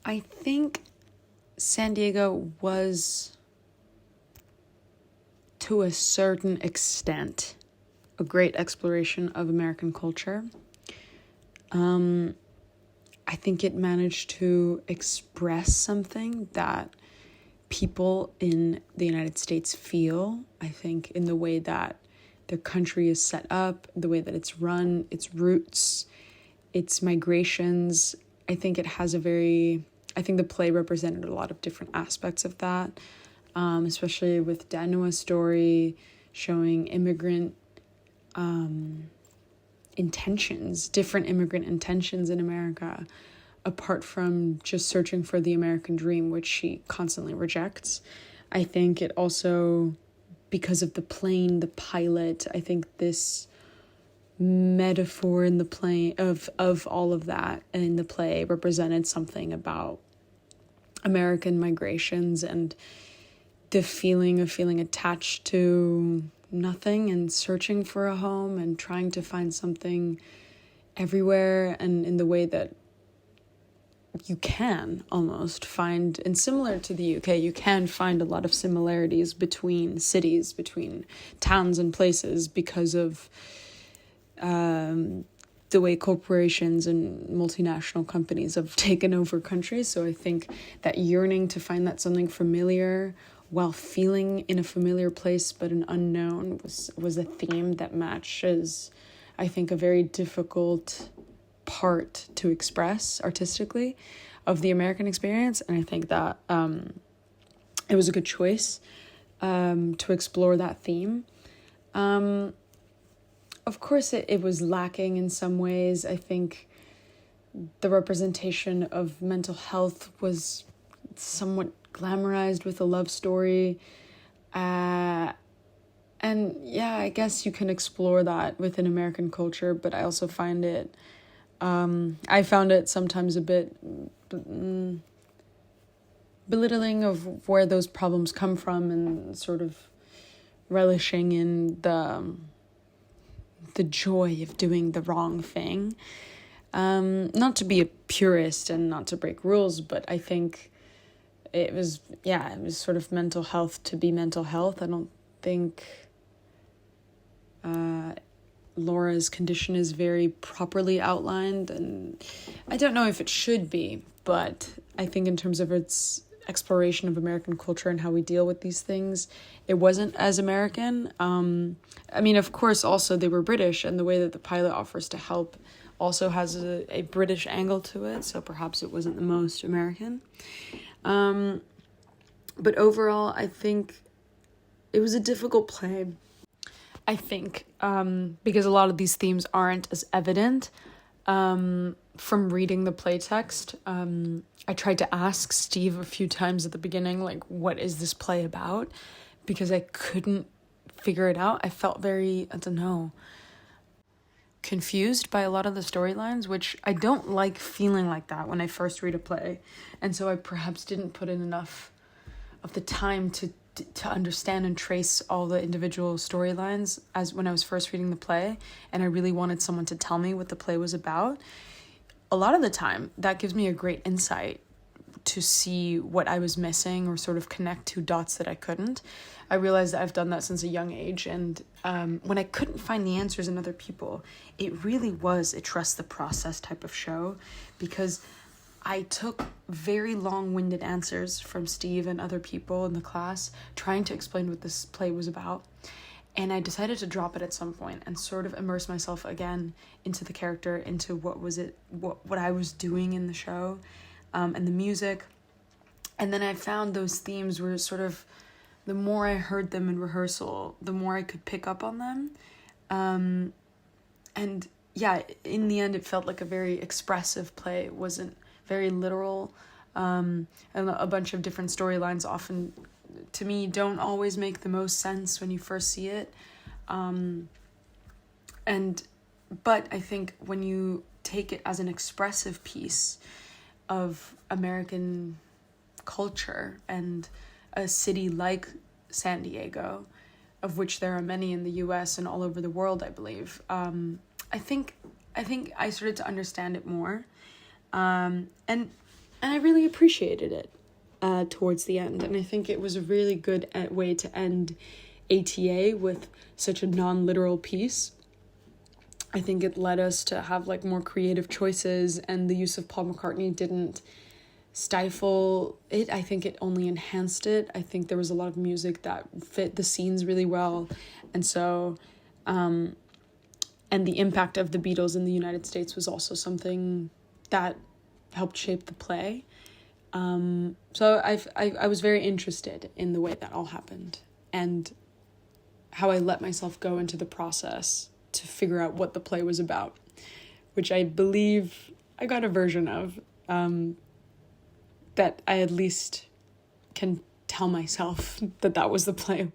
I think San Diego was, to a certain extent, a great exploration of American culture. I think it managed to express something that people in the United States feel. I think in the way that their country is set up, the way that it's run, its roots, its migrations. I think the play represented a lot of different aspects of that, especially with Danua's story showing immigrant different immigrant intentions in America, apart from just searching for the American dream, which she constantly rejects. I think it also, because of the plane, the pilot, I think this metaphor in the play of all of that in the play represented something about American migrations and the feeling of feeling attached to nothing and searching for a home and trying to find something everywhere, and in the way that you can almost find, and similar to the UK, you can find a lot of similarities between cities, between towns and places, because of the way corporations and multinational companies have taken over countries. So I think that yearning to find that something familiar while feeling in a familiar place but an unknown was a theme that matches, I think, a very difficult part to express artistically of the American experience. And I think that it was a good choice to explore that theme. Of course, it was lacking in some ways. I think the representation of mental health was somewhat glamorized with a love story. And yeah, I guess you can explore that within American culture, but I also find it, I found it sometimes a bit belittling of where those problems come from, and sort of relishing in the joy of doing the wrong thing. Not to be a purist and not to break rules, but I think it was sort of mental health to be mental health. I don't think Laura's condition is very properly outlined, and I don't know if it should be, but I think in terms of its exploration of American culture and how we deal with these things, it wasn't as American. I mean, of course, also they were British, and the way that the pilot offers to help also has a British angle to it, so perhaps it wasn't the most American. But overall, I think it was a difficult play. I think because a lot of these themes aren't as evident from reading the play text. I tried to ask Steve a few times at the beginning, like, what is this play about? Because I couldn't figure it out. I felt very, confused by a lot of the storylines, which I don't like feeling like that when I first read a play. And so I perhaps didn't put in enough of the time to understand and trace all the individual storylines as when I was first reading the play, and I really wanted someone to tell me what the play was about. A lot of the time, that gives me a great insight to see what I was missing or sort of connect two dots that I couldn't. I realized that I've done that since a young age, and when I couldn't find the answers in other people, it really was a trust the process type of show, because I took very long-winded answers from Steve and other people in the class trying to explain what this play was about. And I decided to drop it at some point and sort of immerse myself again into the character, into what I was doing in the show, and the music. And then I found those themes were sort of, the more I heard them in rehearsal, the more I could pick up on them. And yeah, in the end, it felt like a very expressive play. It wasn't very literal, and a bunch of different storylines often, to me, don't always make the most sense when you first see it. But I think when you take it as an expressive piece of American culture and a city like San Diego, of which there are many in the US and all over the world, I believe, I think I started to understand it more. And And I really appreciated it towards the end. And I think it was a really good way to end ATA with such a non-literal piece. I think it led us to have like more creative choices, and the use of Paul McCartney didn't stifle it. I think it only enhanced it. I think there was a lot of music that fit the scenes really well. And so, and the impact of the Beatles in the United States was also something that helped shape the play. So I was very interested in the way that all happened and how I let myself go into the process to figure out what the play was about, which I believe I got a version of, that I at least can tell myself that was the play.